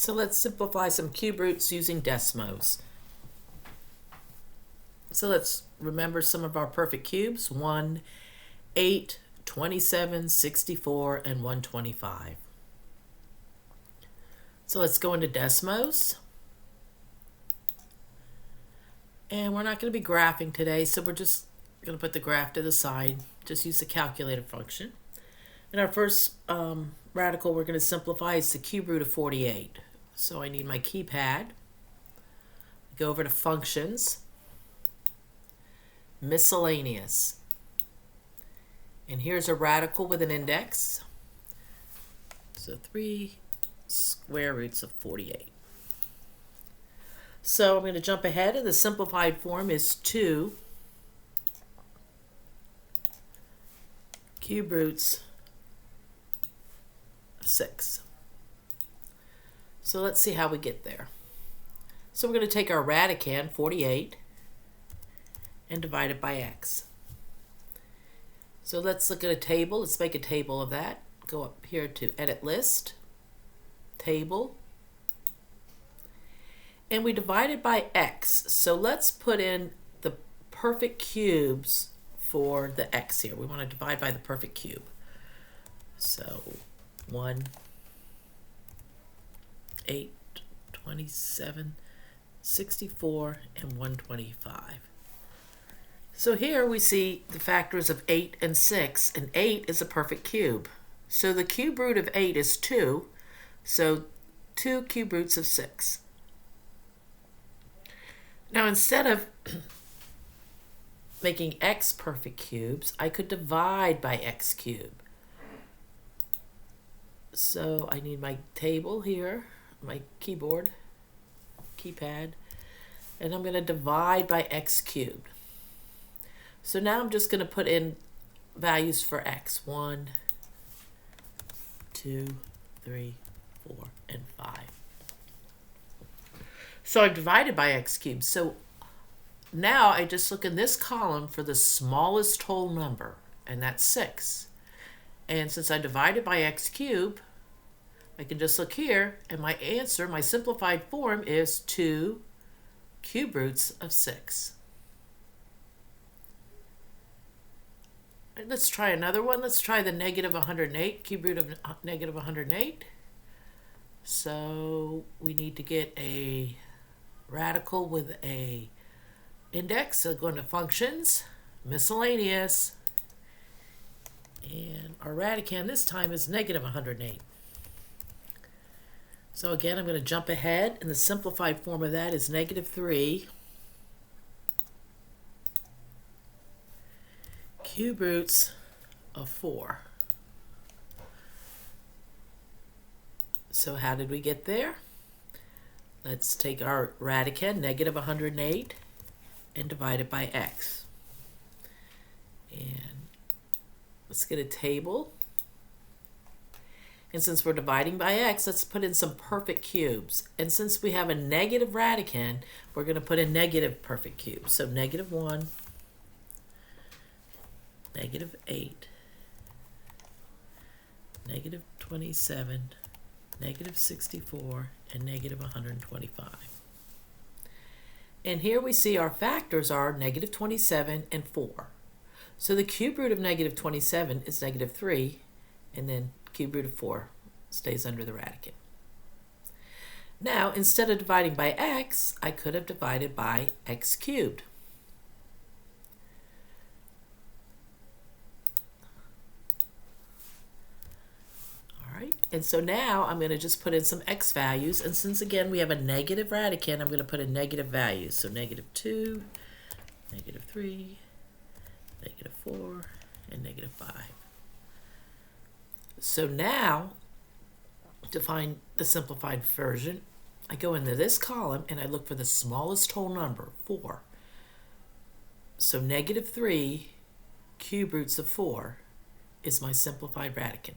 So let's simplify some cube roots using Desmos. So let's remember some of our perfect cubes: 1, 8, 27, 64, and 125. So let's go into Desmos. And we're not going to be graphing today, so we're just going to put the graph to the side. Just use the calculator function. And our first radical we're going to simplify is the cube root of 48. So I need my keypad. Go over to Functions, Miscellaneous. And here's a radical with an index. So 3 square roots of 48. So I'm going to jump ahead, and the simplified form is 2 cube roots of 6. So let's see how we get there. So we're going to take our radicand, 48, and divide it by x. So let's look at a table. Let's make a table of that. Go up here to Edit List, Table, and we divide it by x. So let's put in the perfect cubes for the x here. We want to divide by the perfect cube. So 1, 8, 27, 64, and 125. So here we see the factors of 8 and 6, and 8 is a perfect cube. So the cube root of 8 is 2, so 2 cube roots of 6. Now instead of making x perfect cubes, I could divide by x cubed. So I need my table here, my keypad, and I'm going to divide by x cubed. So now I'm just going to put in values for x. 1, 2, 3, 4, and 5. So I've divided by x cubed. So now I just look in this column for the smallest whole number, and that's 6. And since I divided by x cubed, I can just look here, and my answer, my simplified form, is 2 cube roots of 6. Let's try another one. Let's try the negative 108, cube root of negative 108. So we need to get a radical with a index. So go into Functions, Miscellaneous, and our radicand this time is negative 108. So again, I'm going to jump ahead, and the simplified form of that is negative 3 cube roots of 4. So how did we get there? Let's take our radicand, negative 108, and divide it by x. And let's get a table. And since we're dividing by x, let's put in some perfect cubes. And since we have a negative radicand, we're going to put in negative perfect cubes. So negative 1, negative 8, negative 27, negative 64, and negative 125. And here we see our factors are negative 27 and 4. So the cube root of negative 27 is negative 3, and then cube root of 4 stays under the radicand. Now, instead of dividing by x, I could have divided by x cubed. And so now I'm going to just put in some x values, and since again we have a negative radicand, I'm going to put in negative values. So negative 2, negative 3, negative 4, and negative 5. So now, to find the simplified version, I go into this column and I look for the smallest whole number, 4. So negative 3 cube roots of 4 is my simplified radicand.